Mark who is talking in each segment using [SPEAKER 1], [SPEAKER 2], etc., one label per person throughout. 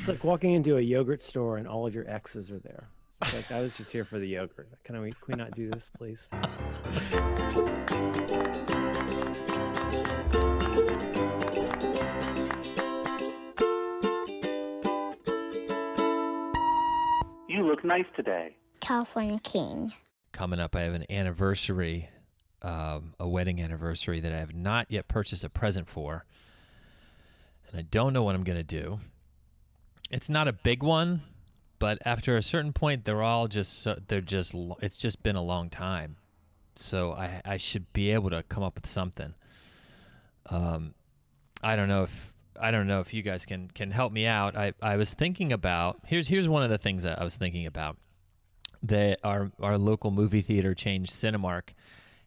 [SPEAKER 1] It's like walking into a yogurt store and all of your exes are there. It's like, I was just here for the yogurt. Can we not do this, please?
[SPEAKER 2] You look nice today.
[SPEAKER 3] California King.
[SPEAKER 4] Coming up, I have an anniversary, a wedding anniversary that I have not yet purchased a present for, and I don't know what I'm going to do. It's not a big one, but after a certain point, it's just been a long time. So I should be able to come up with something. I don't know if you guys can help me out. I was thinking about, here's one of the things that I was thinking about. Our local movie theater chain, Cinemark,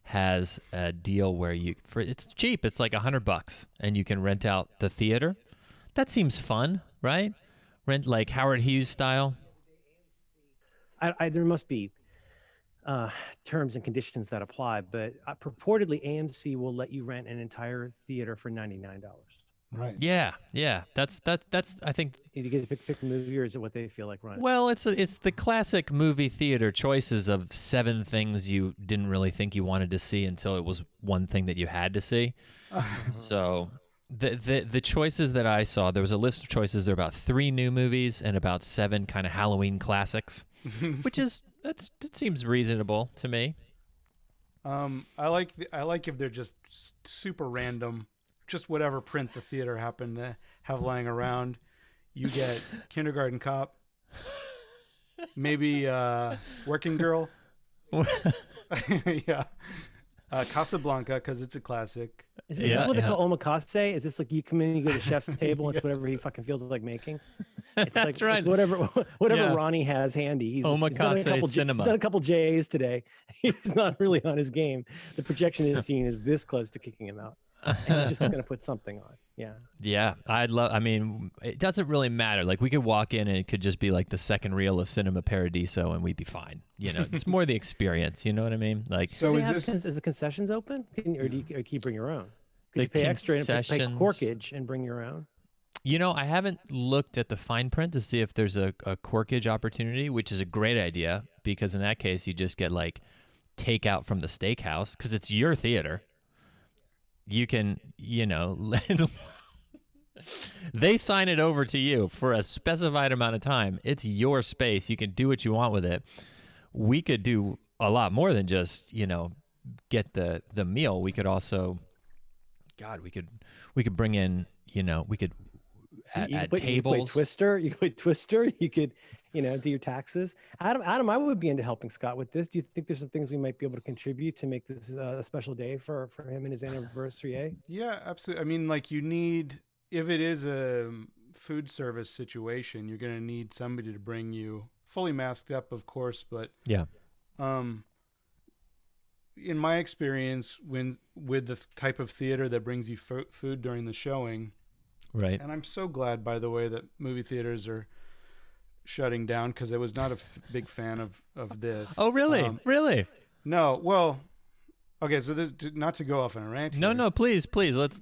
[SPEAKER 4] has a deal where it's cheap. It's like $100 and you can rent out the theater. That seems fun, right? Rent like Howard Hughes style.
[SPEAKER 1] There must be terms and conditions that apply, but purportedly AMC will let you rent an entire theater for $99.
[SPEAKER 5] Right.
[SPEAKER 4] Yeah. That's I think
[SPEAKER 1] You get to pick the movie, or is it what they feel like running?
[SPEAKER 4] well, it's the classic movie theater choices of 7 things you didn't really think you wanted to see until it was one thing that you had to see. So the choices that I saw, there was a list of choices. There were about 3 new movies and about 7 kind of Halloween classics, which is that seems reasonable to me.
[SPEAKER 5] I like if they're just super random, just whatever print the theater happened to have lying around. You get Kindergarten Cop, maybe Working Girl, yeah, Casablanca because it's a classic.
[SPEAKER 1] Is this what they call omakase? Is this like you come in, you go to the chef's table, and it's whatever he fucking feels like making? It's like,
[SPEAKER 4] That's right.
[SPEAKER 1] It's whatever Ronnie has handy. He's done
[SPEAKER 4] Cinema.
[SPEAKER 1] He's done a couple JAs today. He's not really on his game. The projection scene is this close to kicking him out. And he's just going to put something on. Yeah.
[SPEAKER 4] I mean, it doesn't really matter. Like, we could walk in and it could just be like the second reel of Cinema Paradiso and we'd be fine. You know, it's more the experience. You know what I mean? Like,
[SPEAKER 5] So
[SPEAKER 1] is the concessions open? Or do you bring your own? Could you pay extra and pay corkage and bring your own?
[SPEAKER 4] You know, I haven't looked at the fine print to see if there's a corkage opportunity, which is a great idea, because in that case, you just get like takeout from the steakhouse because it's your theater. You can, they sign it over to you for a specified amount of time. It's your space. You can do what you want with it. We could do a lot more than just, get the meal. We could also, we could bring in, we could at tables.
[SPEAKER 1] You could play Twister. You could, do your taxes. Adam, I would be into helping Scott with this. Do you think there's some things we might be able to contribute to make this a special day for him and his anniversary? Eh?
[SPEAKER 5] Yeah, absolutely. I mean, like, you need, if it is a food service situation, you're going to need somebody to bring you fully masked up, of course. But
[SPEAKER 4] yeah,
[SPEAKER 5] in my experience, with the type of theater that brings you food during the showing,
[SPEAKER 4] right.
[SPEAKER 5] And I'm so glad, by the way, that movie theaters are shutting down, because I was not a big fan of this.
[SPEAKER 4] Oh, really? Really?
[SPEAKER 5] No. Well, okay. So this, not to go off on a rant.
[SPEAKER 4] No. Please. Let's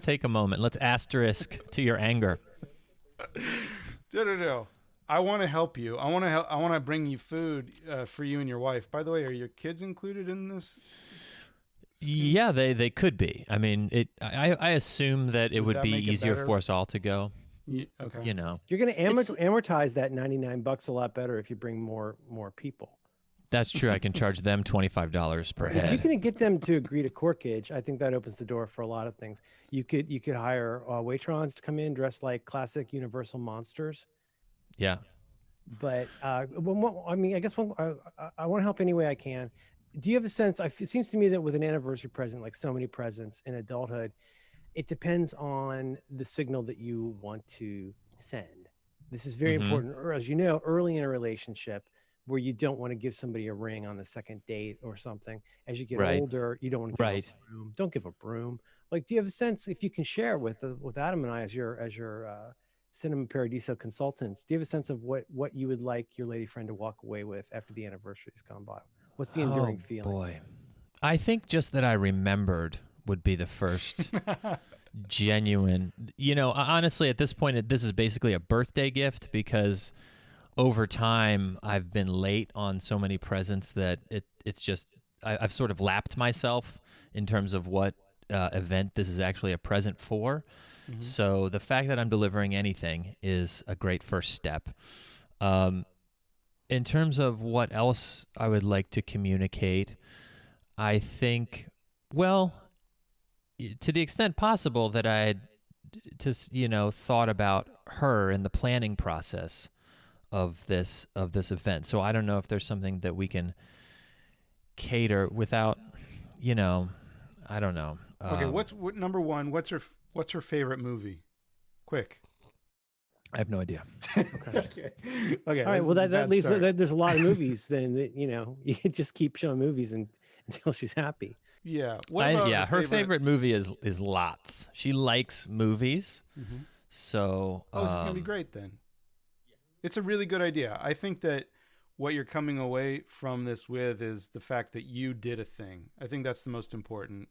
[SPEAKER 4] take a moment. Let's asterisk to your anger.
[SPEAKER 5] No. I want to help you. I want to bring you food for you and your wife. By the way, are your kids included in this?
[SPEAKER 4] Yeah, they could be. I mean, I assume that it would be easier for us all to go.
[SPEAKER 5] Yeah, okay.
[SPEAKER 1] You're going to amortize that $99 a lot better if you bring more people.
[SPEAKER 4] That's true. I can charge them $25 per head.
[SPEAKER 1] If you can get them to agree to corkage, I think that opens the door for a lot of things. You could hire Waitrons to come in dressed like classic Universal monsters.
[SPEAKER 4] Yeah.
[SPEAKER 1] But I guess I want to help any way I can. Do you have a sense? It seems to me that with an anniversary present, like so many presents in adulthood, it depends on the signal that you want to send. This is very important. Or, as you know, early in a relationship, where you don't want to give somebody a ring on the second date or something. As you get older, you don't want to give a broom. Don't give a broom. Like, do you have a sense, if you can share with Adam and I as your Cinema Paradiso consultants, do you have a sense of what you would like your lady friend to walk away with after the anniversary's gone by? What's the enduring feeling?
[SPEAKER 4] Boy, I think just that I remembered would be the first genuine. Honestly, at this point, this is basically a birthday gift because over time I've been late on so many presents that it's just I've sort of lapped myself in terms of what event this is actually a present for.
[SPEAKER 5] Mm-hmm.
[SPEAKER 4] So the fact that I'm delivering anything is a great first step. In terms of what else I would like to communicate, I think, well, to the extent possible that I had just, thought about her in the planning process of this event. So I don't know if there's something that we can cater without, I don't know.
[SPEAKER 5] Okay, what number one? What's her favorite movie? Quick.
[SPEAKER 4] I have no idea.
[SPEAKER 5] Okay.
[SPEAKER 1] All right. Well, that leaves. There's a lot of movies. Then that, you can just keep showing movies until she's happy.
[SPEAKER 5] Yeah.
[SPEAKER 4] Her favorite movie is lots. She likes movies.
[SPEAKER 5] Mm-hmm.
[SPEAKER 4] So.
[SPEAKER 5] This is gonna be great then. It's a really good idea. I think that what you're coming away from this with is the fact that you did a thing. I think that's the most important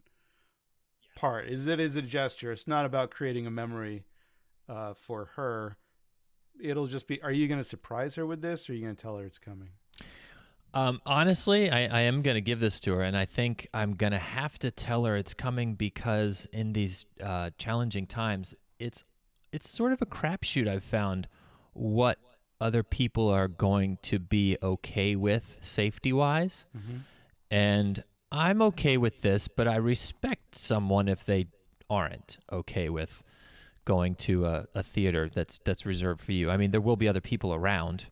[SPEAKER 5] part. Is it is a gesture. It's not about creating a memory for her. It'll just be, are you going to surprise her with this, or are you going to tell her it's coming?
[SPEAKER 4] Honestly, I am going to give this to her, and I think I'm going to have to tell her it's coming because in these challenging times, it's sort of a crapshoot. I've found what other people are going to be okay with safety-wise, and I'm okay with this, but I respect someone if they aren't okay with going to a theater that's reserved for you. I mean, there will be other people around.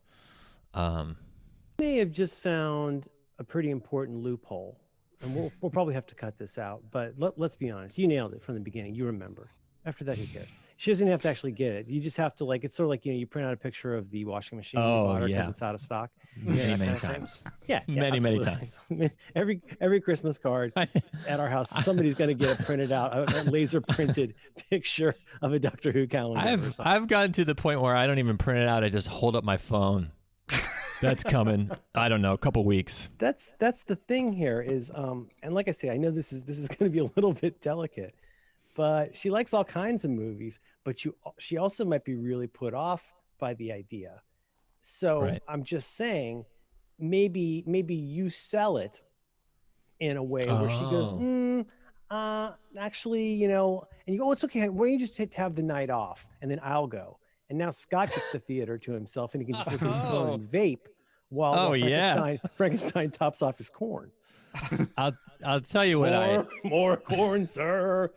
[SPEAKER 1] May have just found a pretty important loophole, and we'll probably have to cut this out. But let's be honest, you nailed it from the beginning. You remember. After that, who cares? She doesn't have to actually get it. You just have to it's sort of like you print out a picture of the washing machine you bought her because it's out of stock.
[SPEAKER 4] Many times.
[SPEAKER 1] Yeah,
[SPEAKER 4] many times.
[SPEAKER 1] Every Christmas card at our house, somebody's going to get a printed out, a laser printed picture of a Doctor Who calendar.
[SPEAKER 4] I've gotten to the point where I don't even print it out. I just hold up my phone. That's coming. I don't know, a couple weeks.
[SPEAKER 1] That's the thing here is, and like I say, I know this is going to be a little bit delicate, but she likes all kinds of movies, but she also might be really put off by the idea. So right. I'm just saying, maybe you sell it in a way where she goes, actually, and you go, it's okay. Why don't you just have the night off, and then I'll go. And now Scott gets the theater to himself, and he can just look at his phone and vape while Frankenstein tops off his corn.
[SPEAKER 4] I'll tell you what
[SPEAKER 1] more corn, sir.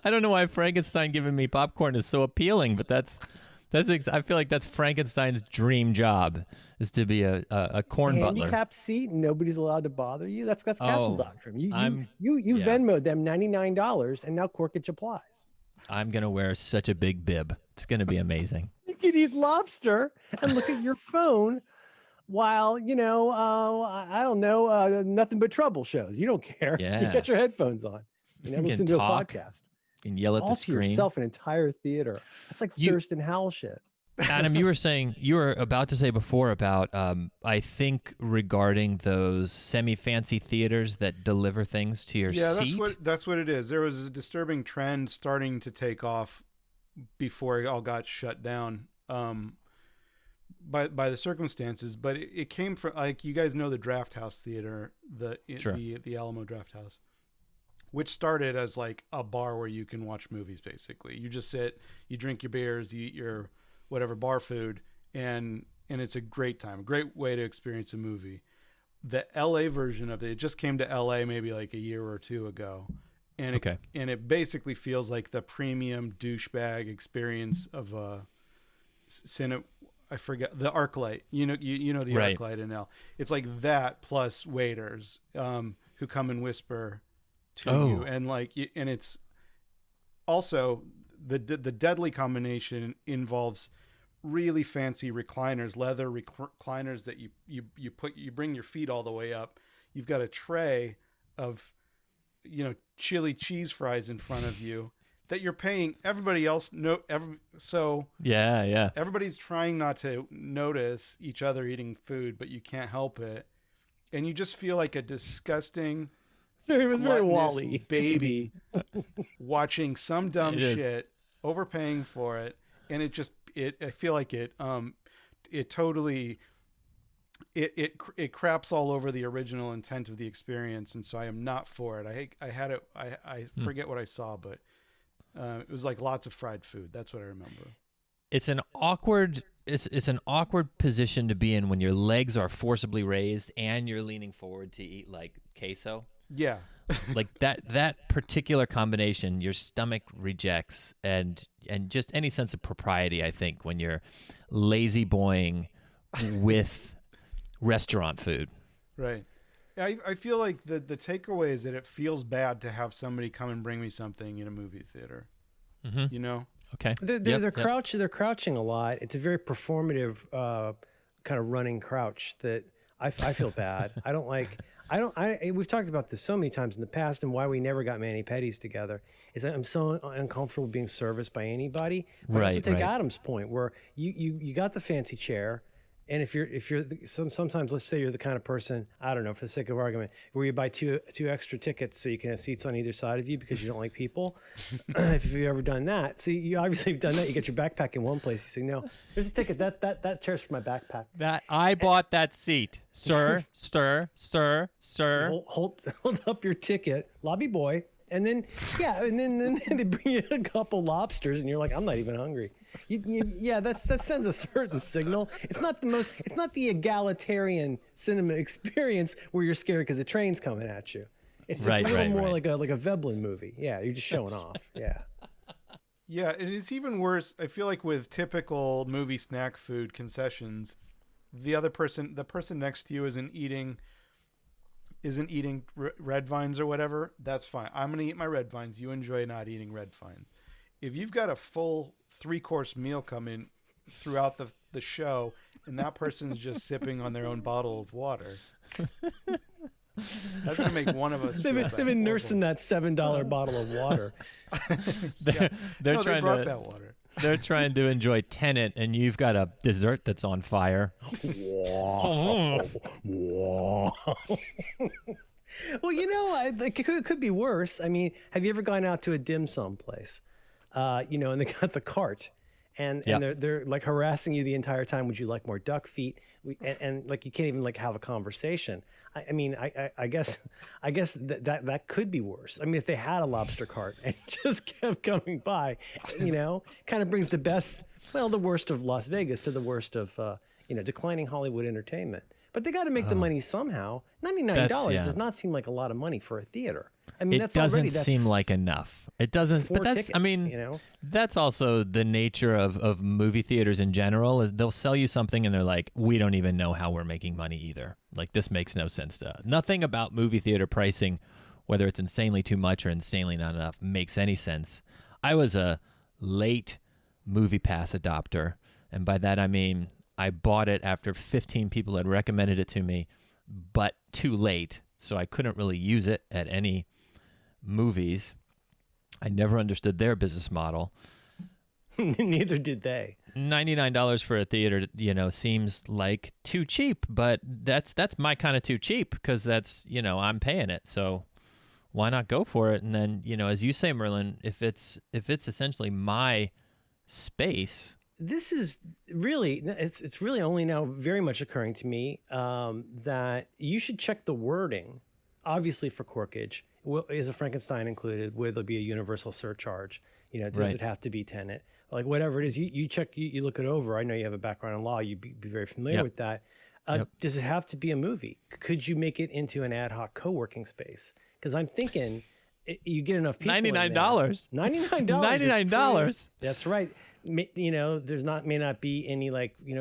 [SPEAKER 4] I don't know why Frankenstein giving me popcorn is so appealing, but I feel like that's Frankenstein's dream job is to be a corn butler.
[SPEAKER 1] Handicap seat, nobody's allowed to bother you. That's castle doctrine. You Venmoed them $99, and now corkage applies.
[SPEAKER 4] I'm gonna wear such a big bib. It's gonna be amazing.
[SPEAKER 1] You can eat lobster and look at your phone while I don't know, Nothing But Trouble shows. You don't care.
[SPEAKER 4] Yeah.
[SPEAKER 1] You got your headphones on. Listen to a podcast.
[SPEAKER 4] And yell at the screen.
[SPEAKER 1] To yourself an entire theater. That's like Thurston Howell shit.
[SPEAKER 4] Adam, you were about to say before about I think regarding those semi-fancy theaters that deliver things to your seat.
[SPEAKER 5] Yeah, that's what it is. There was a disturbing trend starting to take off before it all got shut down by the circumstances, but it came from, like, you guys know the Draft House Theater, the Alamo Draft House, which started as like a bar where you can watch movies. Basically, you just sit, you drink your beers, you eat your whatever bar food, and it's a great time, a great way to experience a movie. The LA version of it just came to LA maybe like a year or two ago, and it basically feels like the premium douchebag experience of a I forget the ArcLight. You know the
[SPEAKER 4] right.
[SPEAKER 5] ArcLight in L. It's like that plus waiters who come and whisper to you, and it's also the deadly combination involves really fancy recliners, leather recliners that you bring your feet all the way up. You've got a tray of chili cheese fries in front of you that you're paying everybody else everybody's trying not to notice each other eating food, but you can't help it, and you just feel like a disgusting
[SPEAKER 1] It was very
[SPEAKER 5] gluttonous
[SPEAKER 1] Wall-E.
[SPEAKER 5] baby watching some dumb
[SPEAKER 4] It is.
[SPEAKER 5] shit, overpaying for it, and I feel like it totally it craps all over the original intent of the experience, and so I am not for it. I forget what I saw, but it was like lots of fried food. That's what I remember.
[SPEAKER 4] It's an awkward position to be in when your legs are forcibly raised and you're leaning forward to eat like queso.
[SPEAKER 5] Yeah.
[SPEAKER 4] Like that particular combination, your stomach rejects, and just any sense of propriety, I think, when you're lazy boying with restaurant food.
[SPEAKER 5] Right. I feel like the takeaway is that it feels bad to have somebody come and bring me something in a movie theater.
[SPEAKER 4] Mm-hmm.
[SPEAKER 5] You know?
[SPEAKER 4] Okay.
[SPEAKER 1] They're crouching a lot. It's a very performative kind of running crouch that I feel bad. We've talked about this so many times in the past, and why we never got mani-pedis together is that I'm so uncomfortable being serviced by anybody. But
[SPEAKER 4] Right,
[SPEAKER 1] also take
[SPEAKER 4] right.
[SPEAKER 1] Adam's point, where you got the fancy chair. And if you're sometimes, let's say you're the kind of person, I don't know, for the sake of argument, where you buy two extra tickets so you can have seats on either side of you because you don't like people. If you've ever done that, so you obviously have done that. You get your backpack in one place. You say, no, here's a ticket. That chair's for my backpack.
[SPEAKER 4] That I bought that seat, sir, sir.
[SPEAKER 1] Hold up your ticket, lobby boy, and then then they bring you a couple lobsters, and you're like, I'm not even hungry. That sends a certain signal. It's not the egalitarian cinema experience where you're scared because the train's coming at you. It's a little more like a Veblen movie. Yeah, you're just showing off. Yeah.
[SPEAKER 5] Yeah, and it's even worse. I feel like with typical movie snack food concessions, the person next to you isn't eating red vines or whatever. That's fine. I'm gonna eat my red vines. You enjoy not eating red vines. If you've got a full 3-course meal coming throughout the show, and that person's just sipping on their own bottle of water, that's gonna make one of us.
[SPEAKER 1] They've been nursing that $7 bottle of water.
[SPEAKER 4] They're
[SPEAKER 5] they
[SPEAKER 4] trying
[SPEAKER 5] brought
[SPEAKER 4] to.
[SPEAKER 5] that water.
[SPEAKER 4] They're trying to enjoy Tenet, and you've got a dessert that's on fire.
[SPEAKER 1] Well, it could be worse. I mean, have you ever gone out to a dim sum place? And they got the cart, and they're like harassing you the entire time. Would you like more duck feet? And like you can't even like have a conversation. I guess that could be worse. I mean, if they had a lobster cart and just kept coming by, kind of brings the worst of Las Vegas to the worst of declining Hollywood entertainment. But they got to make the money somehow. $99 does not seem like a lot of money for a theater. I mean,
[SPEAKER 4] It doesn't seem like enough. It doesn't.
[SPEAKER 1] 4
[SPEAKER 4] But that's.
[SPEAKER 1] tickets,
[SPEAKER 4] I mean, that's also the nature of movie theaters in general. Is they'll sell you something and they're like, we don't even know how we're making money either. Like this makes no sense to us. Nothing about movie theater pricing, whether it's insanely too much or insanely not enough, makes any sense. I was a late movie pass adopter, and by that I mean I bought it after 15 people had recommended it to me, but too late, so I couldn't really use it at any movies. I never understood their business model.
[SPEAKER 1] Neither did they.
[SPEAKER 4] $99 for a theater, seems like too cheap, but that's my kind of too cheap because that's, I'm paying it. So why not go for it? And then, as you say, Merlin, if it's essentially my space.
[SPEAKER 1] This is really, it's really only now very much occurring to me that you should check the wording, obviously for corkage. Is a Frankenstein included? Will there be a universal surcharge? Does it have to be Tenet? Like whatever it is, you check, you look it over. I know you have a background in law. You'd be very familiar with that. Does it have to be a movie? Could you make it into an ad hoc co-working space? Because I'm thinking you get enough people.
[SPEAKER 4] $99.
[SPEAKER 1] $99. That's right. There's may not be any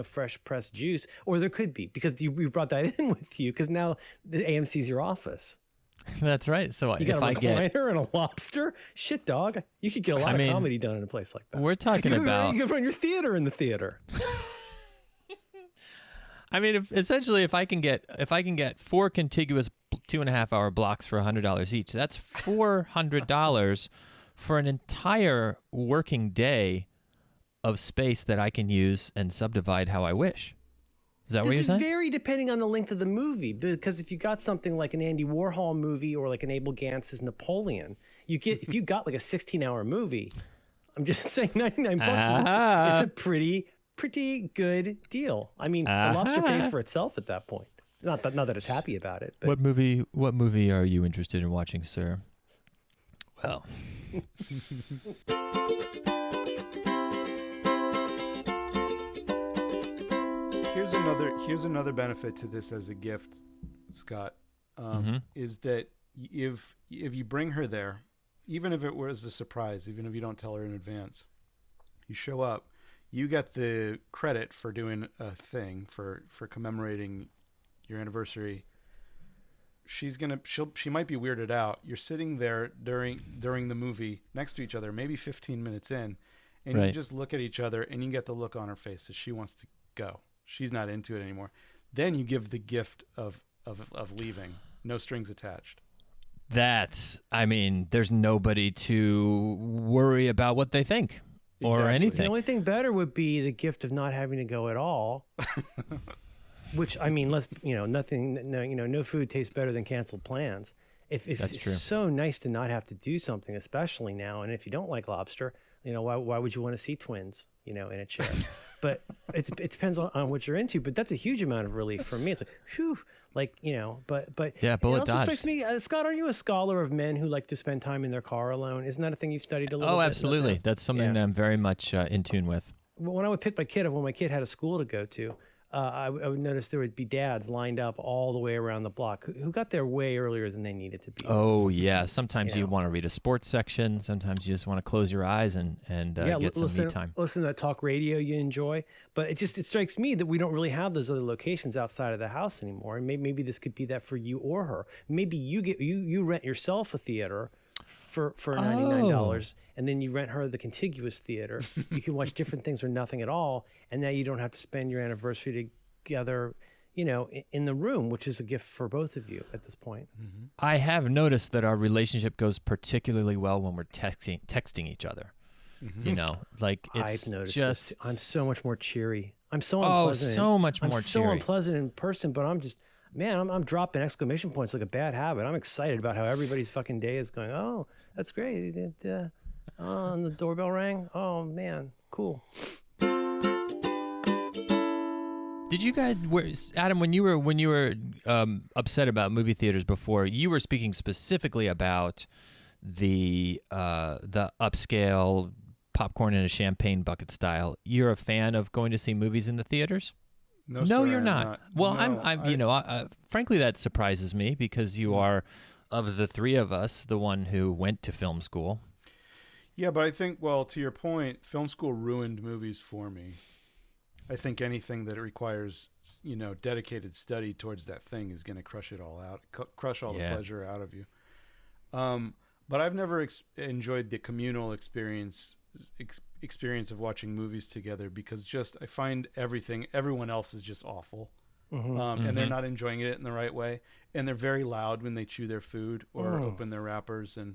[SPEAKER 1] fresh pressed juice, or there could be because you brought that in with you because now the AMC's your office.
[SPEAKER 4] That's right. So
[SPEAKER 1] you got a recliner and a lobster. Shit, dog. You could get a lot of comedy done in a place like that.
[SPEAKER 4] We're talking about.
[SPEAKER 1] You could run your theater in the theater.
[SPEAKER 4] I mean, essentially, if I can get 4 contiguous 2.5-hour blocks for $100 each, that's $400 for an entire working day of space that I can use and subdivide how I wish. Is that what you're saying?
[SPEAKER 1] This is very depending on the length of the movie, because if you got something like an Andy Warhol movie or like an Abel Gantz's Napoleon, if you got like a 16-hour movie, I'm just saying 99 bucks is a pretty good deal. I mean, the Lobster pays for itself at that point. Not that it's happy about it. But.
[SPEAKER 4] What movie are you interested in watching, sir? Well.
[SPEAKER 5] Here's another benefit to this as a gift, Scott, is that if you bring her there, even if it was a surprise, even if you don't tell her in advance, you show up, you get the credit for doing a thing for commemorating your anniversary. She might be weirded out. You're sitting there during the movie next to each other, maybe 15 minutes in, and you just look at each other and you get the look on her face that she wants to go. She's not into it anymore. Then you give the gift of leaving, no strings attached.
[SPEAKER 4] There's nobody to worry about what they think or anything.
[SPEAKER 1] The only thing better would be the gift of not having to go at all. Which, I mean, no food tastes better than canceled plans. If
[SPEAKER 4] That's
[SPEAKER 1] it's
[SPEAKER 4] true.
[SPEAKER 1] so nice to not have to do something, especially now. And if you don't like lobster, why would you want to see twins, in a chair? But it depends on what you're into. But that's a huge amount of relief for me. It's like, whew, but
[SPEAKER 4] yeah, bullet
[SPEAKER 1] it also
[SPEAKER 4] dodged.
[SPEAKER 1] strikes me, Scott, are you a scholar of men who like to spend time in their car alone? Isn't that a thing you've studied a little bit?
[SPEAKER 4] Oh, absolutely. That's something that I'm very much in tune with.
[SPEAKER 1] When I would pick my kid up, when my kid had a school to go to, I would notice there would be dads lined up all the way around the block who got there way earlier than they needed to be.
[SPEAKER 4] Oh, yeah. Sometimes you want to read a sports section. Sometimes you just want to close your eyes and get some me time.
[SPEAKER 1] Listen to that talk radio you enjoy. But it strikes me that we don't really have those other locations outside of the house anymore. And maybe this could be that for you or her. Maybe you rent yourself a theater for $99, and then you rent her the contiguous theater. You can watch different things or nothing at all, and now you don't have to spend your anniversary together, in the room, which is a gift for both of you at this point.
[SPEAKER 4] Mm-hmm. I have noticed that our relationship goes particularly well when we're texting each other. Mm-hmm. It's
[SPEAKER 1] I've noticed
[SPEAKER 4] just
[SPEAKER 1] this. I'm so much more cheery. I'm so unpleasant.
[SPEAKER 4] So much more
[SPEAKER 1] I'm
[SPEAKER 4] cheery.
[SPEAKER 1] so unpleasant in person, but I'm just. Man, I'm dropping exclamation points like a bad habit. I'm excited about how everybody's fucking day is going. Oh, that's great. And the doorbell rang. Oh, man, cool.
[SPEAKER 4] Did you guys, Adam, when you were upset about movie theaters before, you were speaking specifically about the upscale popcorn in a champagne bucket style. You're a fan of going to see movies in the theaters?
[SPEAKER 5] No, sir,
[SPEAKER 4] you're not. Well,
[SPEAKER 5] no,
[SPEAKER 4] frankly, that surprises me because you are, of the three of us, the one who went to film school.
[SPEAKER 5] Yeah, but I think, to your point, film school ruined movies for me. I think anything that requires, dedicated study towards that thing is going to crush it all out, crush all the pleasure out of you. But I've never enjoyed the communal experience of watching movies together because I find everyone else is just awful. And they're not enjoying it in the right way. And they're very loud when they chew their food or open their wrappers. And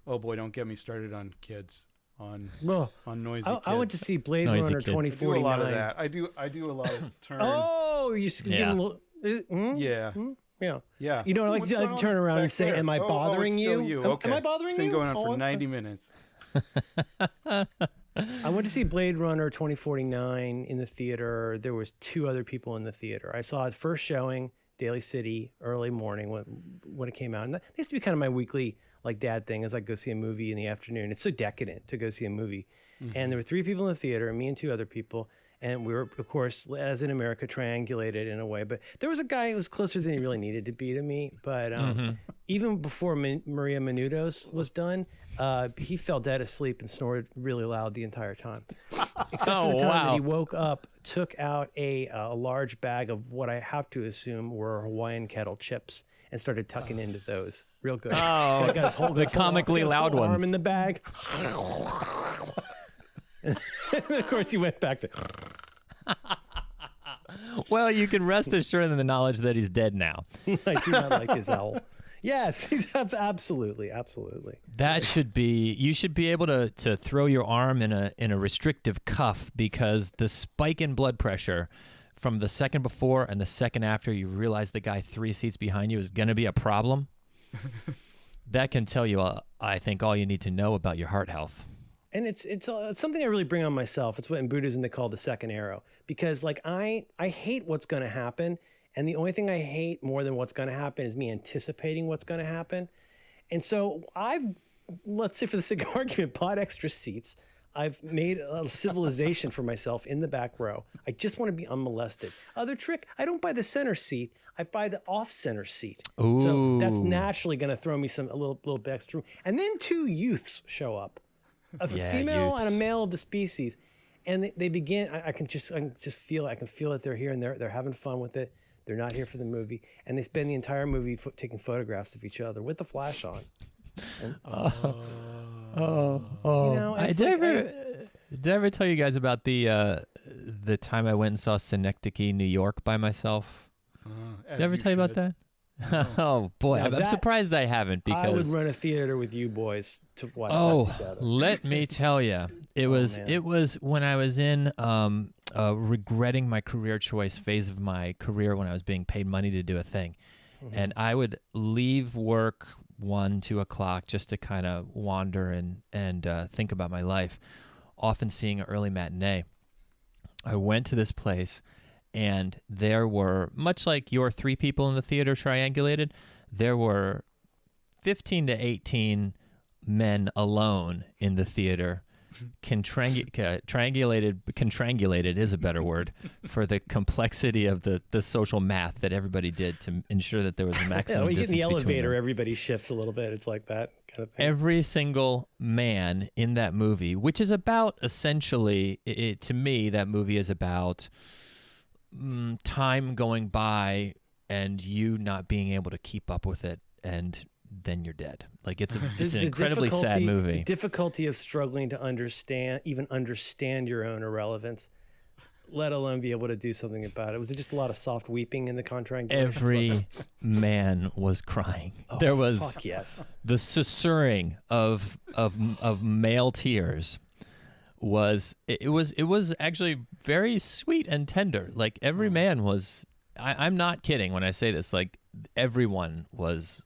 [SPEAKER 5] oh boy, don't get me started on kids, on noisy kids.
[SPEAKER 1] I went to see Blade Runner 2049.
[SPEAKER 5] I do a lot of that. I do a lot of turns.
[SPEAKER 1] Oh, you're getting a little...
[SPEAKER 5] Yeah.
[SPEAKER 1] Yeah. I like to turn around and say, am I bothering you?
[SPEAKER 5] Okay.
[SPEAKER 1] Am I bothering you?
[SPEAKER 5] It's been going on for 90 minutes.
[SPEAKER 1] I went to see Blade Runner 2049 in the theater. There was 2 other people in the theater. I saw it first showing, Daly City, early morning when it came out. And that used to be kind of my weekly dad thing, is go see a movie in the afternoon. It's so decadent to go see a movie. Mm-hmm. And there were 3 people in the theater, me and 2 other people. And we were, of course, as in America, triangulated in a way. But there was a guy who was closer than he really needed to be to me. But even before Maria Menounos was done, he fell dead asleep and snored really loud the entire time. Except for the time that he woke up, took out a large bag of what I have to assume were Hawaiian kettle chips and started tucking into those. Real good.
[SPEAKER 4] Oh, the comically loud ones.
[SPEAKER 1] Arm in the bag. And of course, he went back to...
[SPEAKER 4] Well, you can rest assured in the knowledge that he's dead now.
[SPEAKER 1] I do not like his owl. Yes, he's absolutely.
[SPEAKER 4] That should be... You should be able to throw your arm in a restrictive cuff because the spike in blood pressure from the second before and the second after you realize the guy 3 seats behind you is going to be a problem, that can tell you, I think, all you need to know about your heart health.
[SPEAKER 1] And it's something I really bring on myself. It's what in Buddhism they call the second arrow, because like I hate what's going to happen, and the only thing I hate more than what's going to happen is me anticipating what's going to happen. And so let's say for the sake of argument, bought extra seats. I've made a civilization for myself in the back row. I just want to be unmolested. Other trick, I don't buy the center seat. I buy the off-center seat.
[SPEAKER 4] Ooh.
[SPEAKER 1] So that's naturally going to throw me a little bit extra. And then 2 youths show up, a female
[SPEAKER 4] youths.
[SPEAKER 1] and a male of the species, and they begin. I can feel that they're here and they're having fun with it. They're not here for the movie, and they spend the entire movie taking photographs of each other with the flash on. And,
[SPEAKER 4] You know, did I ever tell you guys about the time I went and saw Synecdoche, New York by myself? Did I ever tell you about that? Oh boy, I'm surprised I haven't, because
[SPEAKER 1] I would run a theater with you boys to watch that together.
[SPEAKER 4] Let me tell you, it was when I was in regretting my career choice phase of my career, when I was being paid money to do a thing, and I would leave work 1, 2 o'clock just to kind of wander and think about my life, often seeing an early matinee. I went to this place, and there were, much like your 3 people in the theater triangulated, there were 15 to 18 men alone in the theater. Contrangulated is a better word for the complexity of the social math that everybody did to ensure that there was a maximum
[SPEAKER 1] when you get in the
[SPEAKER 4] distance between
[SPEAKER 1] elevator,
[SPEAKER 4] them.
[SPEAKER 1] everybody shifts a little bit. It's like that kind of thing.
[SPEAKER 4] Every single man in that movie, which is about, essentially, to me, that movie is about time going by and you not being able to keep up with it, and then you're dead. Like, it's an incredibly sad movie.
[SPEAKER 1] The difficulty of struggling to understand your own irrelevance, let alone be able to do something about it. Was it just a lot of soft weeping in the contract?
[SPEAKER 4] Every man was crying. There was
[SPEAKER 1] fuck yes.
[SPEAKER 4] The susurring of male tears was actually very sweet and tender. Like, every man was. I'm not kidding when I say this. Like, everyone was,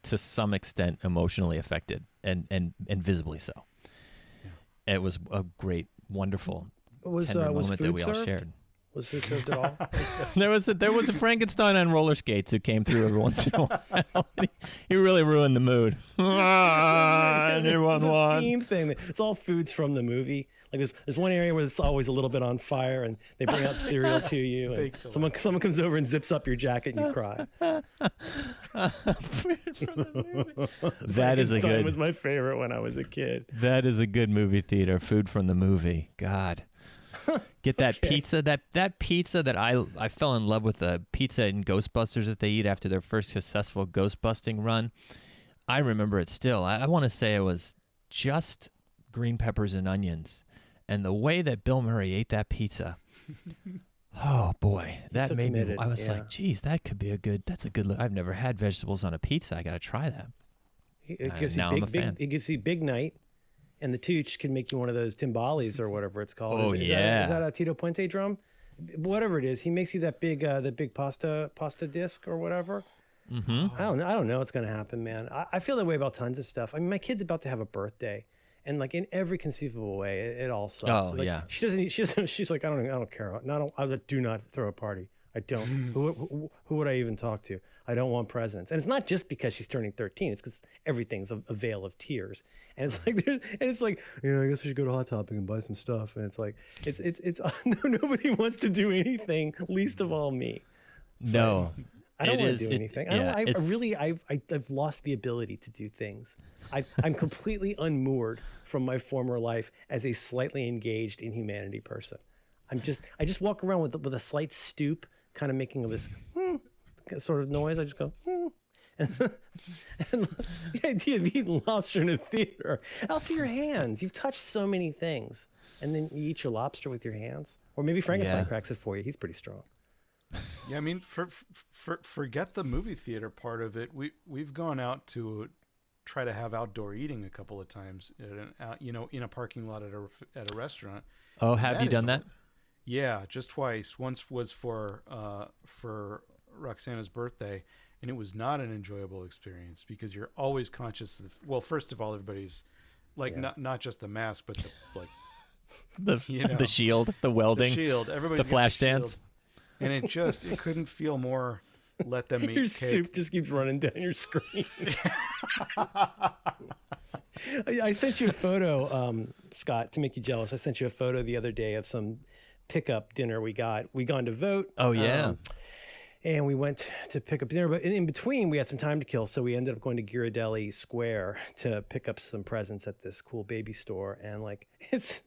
[SPEAKER 4] to some extent, emotionally affected, and visibly so. Yeah. It was a great, wonderful, tender moment that we all shared.
[SPEAKER 1] Was food served at all?
[SPEAKER 4] There was a Frankenstein on roller skates who came through every once in a while. He really ruined the mood.
[SPEAKER 1] It's a theme thing. It's all foods from the movie. Like there's one area where it's always a little bit on fire, and they bring out cereal to you, and someone comes over and zips up your jacket, and you cry.
[SPEAKER 4] That is a good.
[SPEAKER 1] Was my favorite when I was a kid.
[SPEAKER 4] That is a good movie theater. Food from the movie. God. Get that pizza, that pizza that I fell in love with, the pizza in Ghostbusters that they eat after their first successful ghost-busting run. I remember it still. I want to say it was just green peppers and onions. And the way that Bill Murray ate that pizza, oh boy, that so made committed. Me. I was like, geez, that's a good look. I've never had vegetables on a pizza. I got to try that. I'm a fan.
[SPEAKER 1] You can see Big Night. And the Tooch can make you one of those timbales or whatever it's called.
[SPEAKER 4] Oh,
[SPEAKER 1] is that a Tito Puente drum? Whatever it is, he makes you that big pasta disc or whatever.
[SPEAKER 4] Mm-hmm.
[SPEAKER 1] I don't know what's gonna happen, man. I feel that way about tons of stuff. I mean, my kid's about to have a birthday, and like in every conceivable way, it all sucks.
[SPEAKER 4] Oh,
[SPEAKER 1] like,
[SPEAKER 4] yeah.
[SPEAKER 1] She's like, I don't care. I do not throw a party. I don't. Who would I even talk to? I don't want presents. And it's not just because she's turning 13. It's because everything's a veil of tears. And it's like, I guess we should go to Hot Topic and buy some stuff. And it's like, it's nobody wants to do anything, least of all me.
[SPEAKER 4] No.
[SPEAKER 1] I don't want to do anything. I've lost the ability to do things. I'm completely unmoored from my former life as a slightly engaged in humanity person. I just walk around with a slight stoop, kind of making this sort of noise. I just go, and the idea of eating lobster in a theater. Also, your hands. You've touched so many things, and then you eat your lobster with your hands. Or maybe Frankenstein cracks it for you. He's pretty strong.
[SPEAKER 5] Yeah, I mean, forget the movie theater part of it. We've gone out to try to have outdoor eating a couple of times, in a parking lot at a restaurant.
[SPEAKER 4] Oh, have you done that?
[SPEAKER 5] Yeah, just twice. Once was for Roxana's birthday, and it was not an enjoyable experience because you're always conscious of. Well, first of all, everybody's like not just the mask, but
[SPEAKER 4] the shield, the welding,
[SPEAKER 5] the shield, everybody,
[SPEAKER 4] the flash dance,
[SPEAKER 5] and it couldn't feel more. Let them eat
[SPEAKER 1] your
[SPEAKER 5] cake.
[SPEAKER 1] soup just keeps running down your screen. I sent you a photo, Scott, to make you jealous. I sent you a photo the other day of some pickup dinner we got. We gone to vote.
[SPEAKER 4] Oh yeah.
[SPEAKER 1] And we went to pick up dinner, but in between we had some time to kill, so we ended up going to Ghirardelli Square to pick up some presents at this cool baby store. And like, it's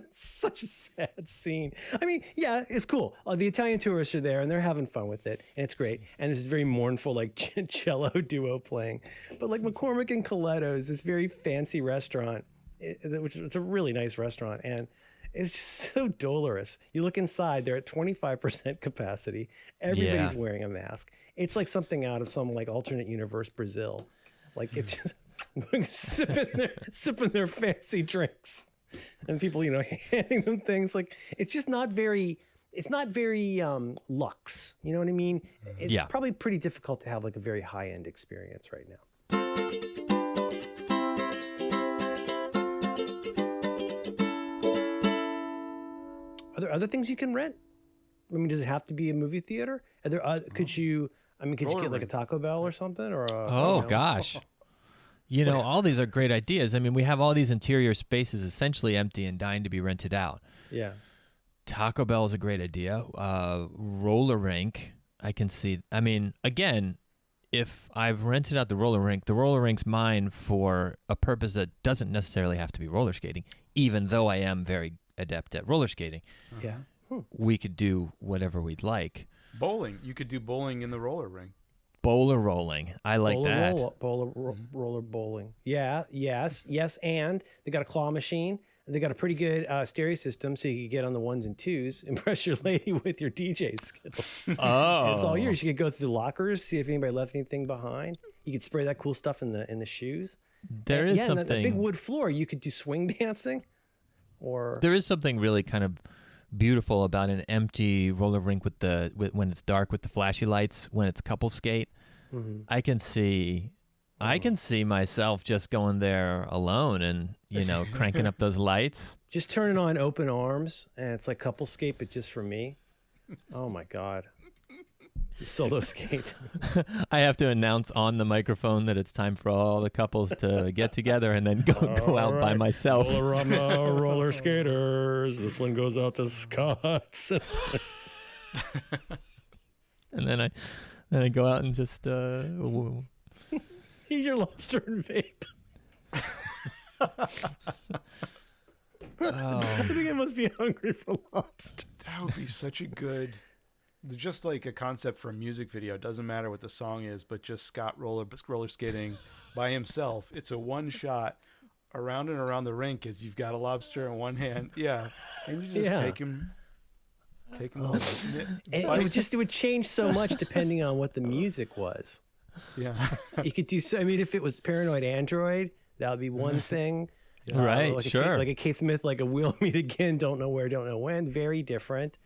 [SPEAKER 1] such a sad scene. I mean, yeah, it's cool. The Italian tourists are there and they're having fun with it, and it's great. And there's this very mournful like cello duo playing. But like McCormick and Coletto's, this very fancy restaurant, which it's a really nice restaurant, and it's just so dolorous. You look inside, they're at 25% capacity. Everybody's wearing a mask. It's like something out of some like alternate universe Brazil. Like it's just sipping their fancy drinks, and people, handing them things. Like it's just not very. It's not very luxe. You know what I mean? It's probably pretty difficult to have like a very high end experience right now. Are there other things you can rent? I mean, does it have to be a movie theater? Are there? Could you get like a Taco Bell or something? Or
[SPEAKER 4] gosh, all these are great ideas. I mean, we have all these interior spaces essentially empty and dying to be rented out. Yeah, Taco Bell is a great idea. Roller rink, I can see. I mean, again, if I've rented out the roller rink's mine for a purpose that doesn't necessarily have to be roller skating, even though I am very adept at roller skating.
[SPEAKER 1] Yeah.
[SPEAKER 4] We could do whatever we'd like.
[SPEAKER 5] Bowling. You could do bowling in the roller rink.
[SPEAKER 4] Bowler rolling. I like that.
[SPEAKER 1] Roller bowling. Yeah, yes. And they got a claw machine. They got a pretty good stereo system, so you could get on the ones and twos, impress your lady with your DJ skills.
[SPEAKER 4] Oh.
[SPEAKER 1] And it's all yours. You could go through the lockers, see if anybody left anything behind. You could spray that cool stuff in the shoes.
[SPEAKER 4] There is something.
[SPEAKER 1] The big wood floor, you could do swing dancing.
[SPEAKER 4] There is something really kind of beautiful about an empty roller rink with when it's dark with the flashy lights when it's couple skate. Mm-hmm. I can see myself just going there alone and cranking up those lights.
[SPEAKER 1] Just turning on open arms and it's like couple skate, but just for me. Oh my God. Solo skate.
[SPEAKER 4] I have to announce on the microphone that it's time for all the couples to get together and then go out by myself.
[SPEAKER 1] Roller skaters. This one goes out to Scott.
[SPEAKER 4] And then I go out and just
[SPEAKER 1] eat your lobster and vape. I think I must be hungry for lobster.
[SPEAKER 5] That would be such a good. Just like a concept for a music video. It doesn't matter what the song is, but just Scott roller skating by himself. It's a one shot around and around the rink as you've got a lobster in one hand. Yeah. And you just take him.
[SPEAKER 1] It would change so much depending on what the music was.
[SPEAKER 5] Yeah.
[SPEAKER 1] You could do so. I mean, if it was Paranoid Android, that would be one thing.
[SPEAKER 4] Right.
[SPEAKER 1] Like
[SPEAKER 4] sure.
[SPEAKER 1] Like a Kate Smith, like a We'll Meet Again, Don't Know Where, Don't Know When. Very different.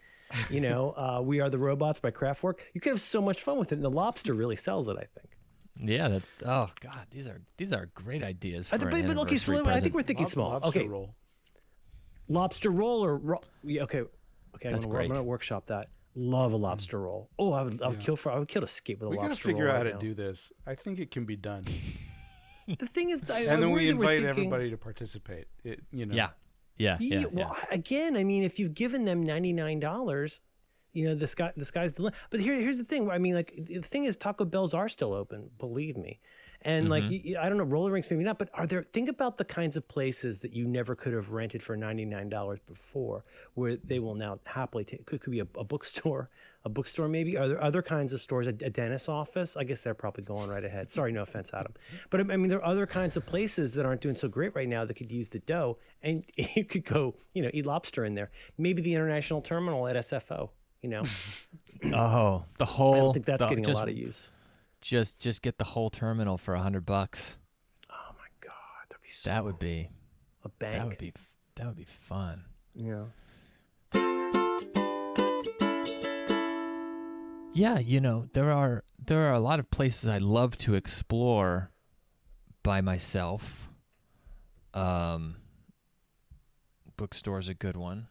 [SPEAKER 1] We Are the Robots by Kraftwerk. You could have so much fun with it, and the Lobster really sells it, I think.
[SPEAKER 4] Yeah, that's God, these are great ideas. For
[SPEAKER 1] but okay, so I think we're thinking small.
[SPEAKER 5] Lobster roll.
[SPEAKER 1] Lobster roll or okay.
[SPEAKER 4] That's
[SPEAKER 1] I'm
[SPEAKER 4] great.
[SPEAKER 1] gonna workshop that. Love a lobster roll. Oh, I would kill to skate with a lobster roll.
[SPEAKER 5] We gotta figure out how to do this. I think it can be done.
[SPEAKER 1] The thing is,
[SPEAKER 5] and then we invite everybody to participate.
[SPEAKER 4] Yeah.
[SPEAKER 1] Well, again, I mean, if you've given them $99, the sky's the limit. But here's the thing. I mean, like the thing is, Taco Bells are still open. Believe me. And like I don't know, roller rinks maybe not. But think about the kinds of places that you never could have rented for $99 before, where they will now happily take. Could be a bookstore. A bookstore maybe. Are there other kinds of stores? A dentist's office? I guess they're probably going right ahead. Sorry, no offense, Adam. But I mean, there are other kinds of places that aren't doing so great right now that could use the dough, and you could go, eat lobster in there. Maybe the international terminal at SFO.
[SPEAKER 4] Oh, the whole.
[SPEAKER 1] I don't think that's getting a lot of use.
[SPEAKER 4] Just get the whole terminal for $100.
[SPEAKER 1] Oh my God, that'd be so.
[SPEAKER 4] That would be
[SPEAKER 1] a bank.
[SPEAKER 4] That would be fun.
[SPEAKER 1] Yeah.
[SPEAKER 4] Yeah, there are a lot of places I love to explore by myself. Bookstore's a good one.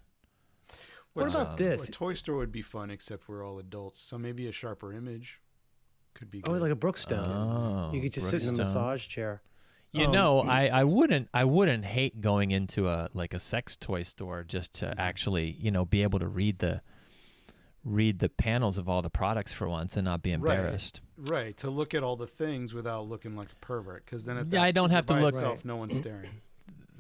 [SPEAKER 1] What about this?
[SPEAKER 5] A toy store would be fun, except we're all adults. So maybe a Sharper Image could be good.
[SPEAKER 1] Oh, like a Brookstone.
[SPEAKER 4] Oh,
[SPEAKER 1] You could just sit in a massage chair.
[SPEAKER 4] I wouldn't hate going into a sex toy store just to actually, be able to read the panels of all the products for once and not be embarrassed.
[SPEAKER 5] Right. To look at all the things without looking like a pervert, because then
[SPEAKER 4] I don't have to look.
[SPEAKER 5] Itself, no one's staring.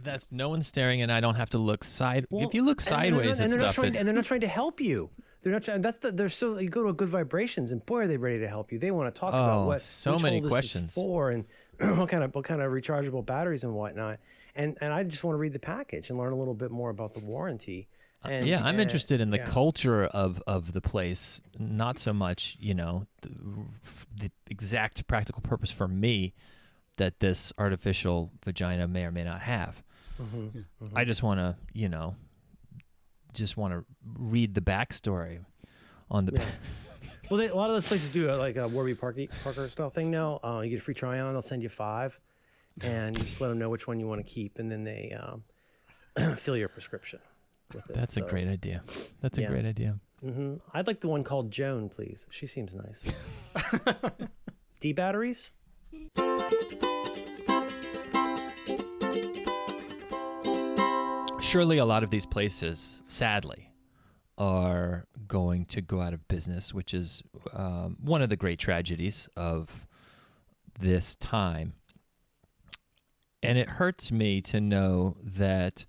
[SPEAKER 4] That's no one's staring, and I don't have to look side. If you look sideways
[SPEAKER 1] and
[SPEAKER 4] they're
[SPEAKER 1] not trying to help you. They're not. They're so. You go to a Good Vibrations, and boy, are they ready to help you. They want to talk about what
[SPEAKER 4] so many questions
[SPEAKER 1] this is for, and what kind of rechargeable batteries and whatnot. And I just want to read the package and learn a little bit more about the warranty.
[SPEAKER 4] I'm interested in the culture of the place, not so much, the exact practical purpose for me that this artificial vagina may or may not have.
[SPEAKER 1] Mm-hmm, mm-hmm.
[SPEAKER 4] I just want to, read the backstory on the.
[SPEAKER 1] Yeah. Well, a lot of those places do like a Warby Parker style thing now. You get a free try on. They'll send you 5, and you just let them know which one you want to keep, and then they fill your prescription with it.
[SPEAKER 4] That's a great idea. That's a great idea.
[SPEAKER 1] Mm-hmm. I'd like the one called Joan, please. She seems nice. D batteries.
[SPEAKER 4] Surely a lot of these places, sadly, are going to go out of business, which is one of the great tragedies of this time. And it hurts me to know that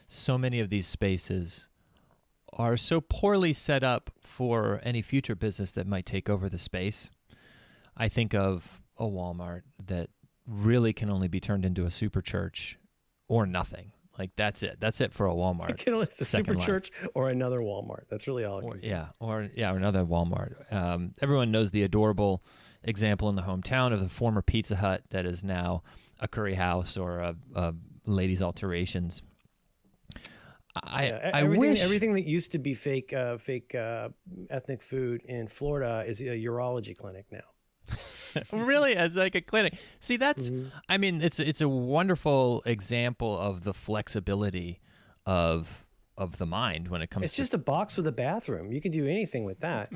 [SPEAKER 4] so many of these spaces are so poorly set up for any future business that might take over the space. I think of a Walmart that really can only be turned into a super church or nothing. Like that's it. That's it for a Walmart.
[SPEAKER 1] It's a super church or another Walmart. That's really all it can be.
[SPEAKER 4] Or another Walmart. Everyone knows the adorable example in the hometown of the former Pizza Hut that is now a curry house or a ladies' alterations. I wish
[SPEAKER 1] everything that used to be fake ethnic food in Florida is a urology clinic now.
[SPEAKER 4] Really, as like a clinic. See, that's I mean, it's a wonderful example of the flexibility of the mind when it comes.
[SPEAKER 1] It's just a box with a bathroom. You can do anything with that.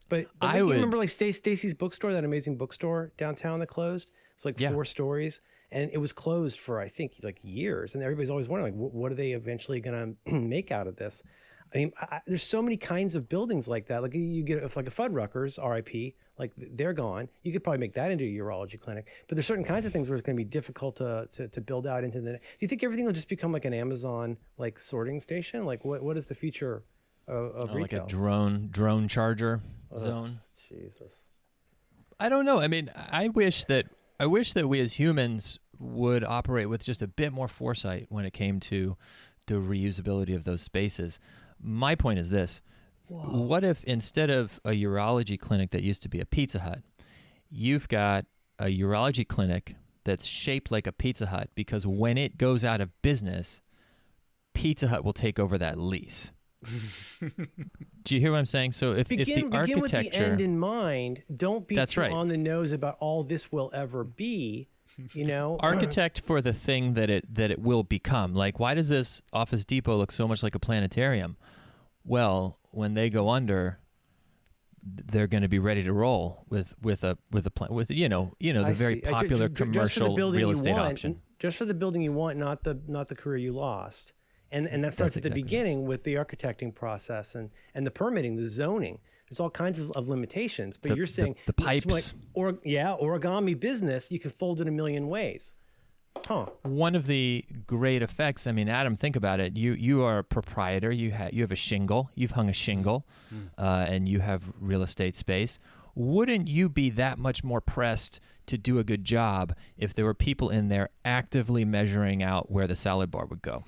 [SPEAKER 1] But you remember like Stacy's bookstore, that amazing bookstore downtown that closed. It's like 4 stories, and it was closed for I think like years. And everybody's always wondering like, what are they eventually going to make out of this? I mean, there's so many kinds of buildings like that. Like you get like a Fuddruckers, R.I.P. Like they're gone. You could probably make that into a urology clinic. But there's certain kinds of things where it's going to be difficult to build out into the. Do you think everything will just become like an Amazon like sorting station? Like what is the future of retail?
[SPEAKER 4] Like a drone charger zone.
[SPEAKER 1] Jesus.
[SPEAKER 4] I don't know. I mean, I wish that we as humans would operate with just a bit more foresight when it came to the reusability of those spaces. My point is this. Whoa. What if instead of a urology clinic that used to be a Pizza Hut, you've got a urology clinic that's shaped like a Pizza Hut because when it goes out of business, Pizza Hut will take over that lease. Do you hear what I'm saying? So if the architecture... Begin
[SPEAKER 1] with the end in mind. Don't be too on the nose about all this will ever be.
[SPEAKER 4] Architect for the thing that it will become. Like, why does this Office Depot look so much like a planetarium? Well, when they go under, they're going to be ready to roll with the very popular commercial real estate option.
[SPEAKER 1] Just for the building you want, not the career you lost. And that starts at the beginning with the architecting process and the permitting, the zoning. There's all kinds of limitations, but you're saying
[SPEAKER 4] the pipes,
[SPEAKER 1] like, origami business, you can fold it a million ways. Huh.
[SPEAKER 4] One of the great effects. I mean, Adam, think about it. You are a proprietor. You have a shingle. You've hung a shingle, and you have real estate space. Wouldn't you be that much more pressed to do a good job if there were people in there actively measuring out where the salad bar would go?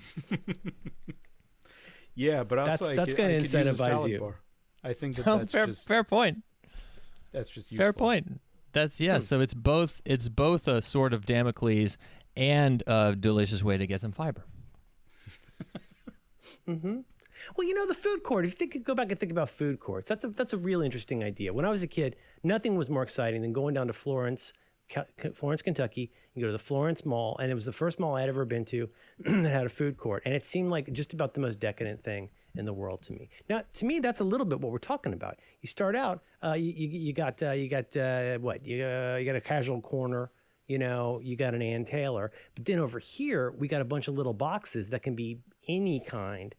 [SPEAKER 5] Yeah, but also
[SPEAKER 1] that's going to incentivize you.
[SPEAKER 5] Bar. I think that's
[SPEAKER 4] fair point.
[SPEAKER 5] That's just useful.
[SPEAKER 4] Fair point. That's So it's both a sword of Damocles and a delicious way to get some fiber.
[SPEAKER 1] Mm-hmm. Well, the food court. If you go back and think about food courts, that's a real interesting idea. When I was a kid, nothing was more exciting than going down to Florence, Kentucky. You go to the Florence Mall, and it was the first mall I'd ever been to that had a food court, and it seemed like just about the most decadent thing in the world to me. Now, to me, that's a little bit what we're talking about. You start out, you got a casual corner. You got an Ann Taylor, but then over here we got a bunch of little boxes that can be any kind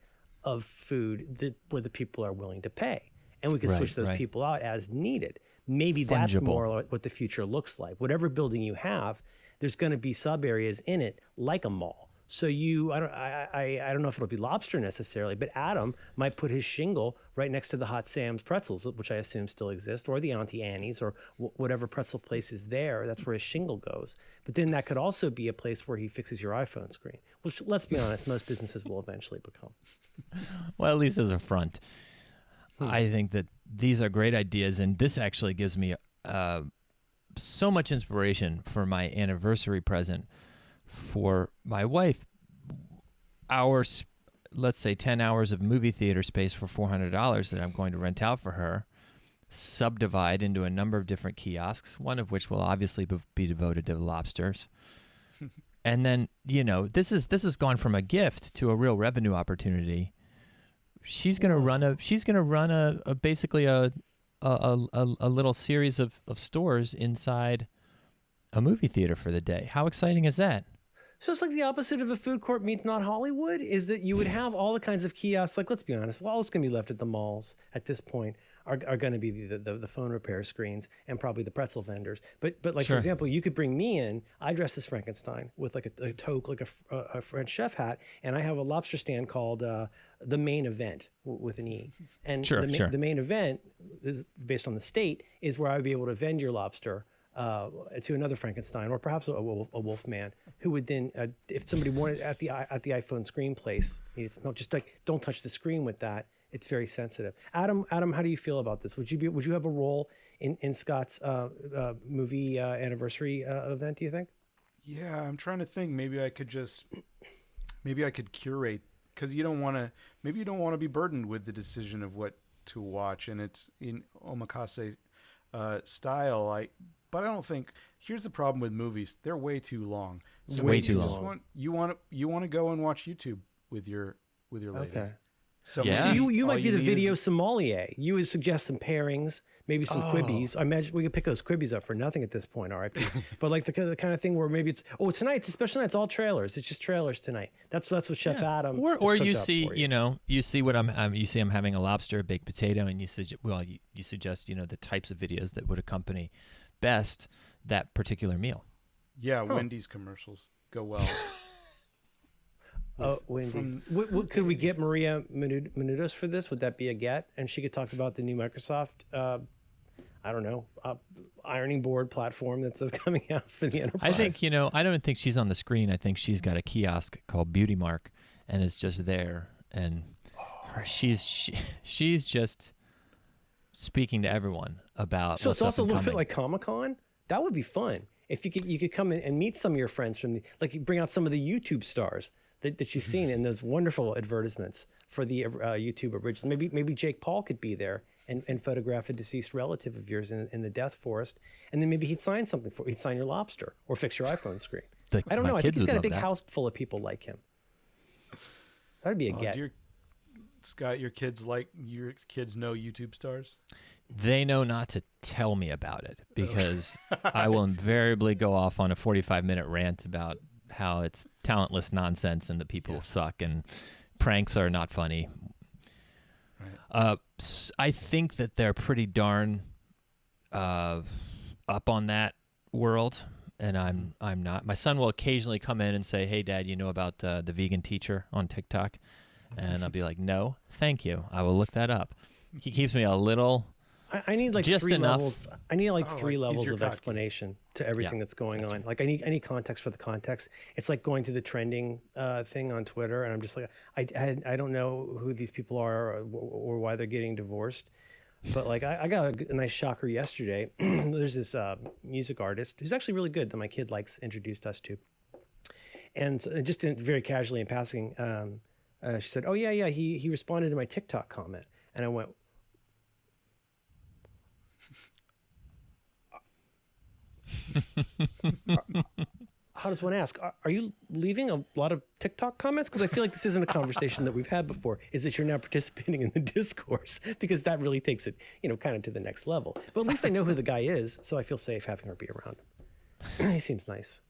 [SPEAKER 1] of food where the people are willing to pay, and we can switch those people out as needed. Maybe that's
[SPEAKER 4] Fungible.
[SPEAKER 1] more what the future looks like. Whatever building you have, there's going to be sub areas in it like a mall. So I don't know if it'll be Lobster necessarily, but Adam might put his shingle right next to the Hot Sam's pretzels, which I assume still exist, or the Auntie Annie's, or whatever pretzel place is there. That's where his shingle goes. But then that could also be a place where he fixes your iPhone screen, which, let's be honest, most businesses will eventually become.
[SPEAKER 4] Well, at least as a front. I think that these are great ideas, and this actually gives me so much inspiration for my anniversary present for my wife. Let's say 10 hours of movie theater space for $400 that I'm going to rent out for her, subdivide into a number of different kiosks, one of which will obviously be devoted to lobsters. And then, this has gone from a gift to a real revenue opportunity. She's going to run basically a little series of stores inside a movie theater for the day. How exciting is that?
[SPEAKER 1] So it's like the opposite of a food court meets not Hollywood, is that you would have all the kinds of kiosks. Like, let's be honest, all that's going to be left at the malls at this point are going to be the phone repair screens and probably the pretzel vendors. But like, for example, you could bring me in. I dress as Frankenstein with like a toque, like a French chef hat, and I have a lobster stand called the Main Event with an E. And the Main Event is based on the state is where I would be able to vend your lobster to another Frankenstein, or perhaps a wolf man, who would then, if somebody wanted at the iPhone screen place, it's not just like, don't touch the screen with that. It's very sensitive. Adam, how do you feel about this? Would you have a role in Scott's movie anniversary event? Do you think?
[SPEAKER 5] Yeah, I'm trying to think. Maybe I could curate, because you don't want to be burdened with the decision of what to watch, and it's in omakase style. But I don't think. Here's the problem with movies: they're way too long. So
[SPEAKER 4] way too long.
[SPEAKER 5] You want to go and watch YouTube with your lady.
[SPEAKER 1] Okay.
[SPEAKER 5] So
[SPEAKER 1] you might be the video sommelier. You would suggest some pairings, maybe some Quibbies. I imagine we could pick those Quibbies up for nothing at this point, RIP. But like the kind of thing where maybe it's tonight, it's a special night. It's all trailers. It's just trailers tonight. That's what Chef Adam.
[SPEAKER 4] Or you see, you see what you see. I'm having a lobster, a baked potato, and you suggest the types of videos that would accompany best that particular meal.
[SPEAKER 5] Yeah, Wendy's commercials go well.
[SPEAKER 1] Wendy's. Could we get Maria Menounos for this? Would that be a get? And she could talk about the new Microsoft, ironing board platform that's coming out for the enterprise.
[SPEAKER 4] I think, I don't think she's on the screen. I think she's got a kiosk called Beauty Mark, and it's just there. And she's just speaking to everyone about.
[SPEAKER 1] So it's also a little bit like Comic-Con. That would be fun if you could come in and meet some of your friends from you bring out some of the YouTube stars that you've seen in those wonderful advertisements for the YouTube original. Maybe Jake Paul could be there and photograph a deceased relative of yours in the death forest, and then maybe he'd sign something for. He'd sign your lobster or fix your iPhone screen. I don't know. I think he's got a big house full of people like him. That'd be a get.
[SPEAKER 5] Scott, your kids know YouTube stars?
[SPEAKER 4] They know not to tell me about it, because I will invariably go off on a 45-minute rant about how it's talentless nonsense and that people suck and pranks are not funny. Right. I think that they're pretty darn up on that world, and I'm not. My son will occasionally come in and say, "Hey, Dad, you know about the vegan teacher on TikTok?" And I'll be like, "No, thank you. I will look that up." He keeps me a little.
[SPEAKER 1] I need like
[SPEAKER 4] just
[SPEAKER 1] 3
[SPEAKER 4] enough.
[SPEAKER 1] levels. I need like 3 levels of explanation to everything that's going on. Like I need context for the context. It's like going to the trending thing on Twitter, and I'm just like, I don't know who these people are or why they're getting divorced. But like I got a nice shocker yesterday. There's this music artist who's actually really good that my kid introduced us to, and just very casually in passing. She said, "Oh yeah, he responded to my TikTok comment," and I went, "How does one ask? Are you leaving a lot of TikTok comments? Because I feel like this isn't a conversation that we've had before. Is that you're now participating in the discourse? Because that really takes it, kind of to the next level. But at least I know who the guy is, so I feel safe having her be around him. He seems nice."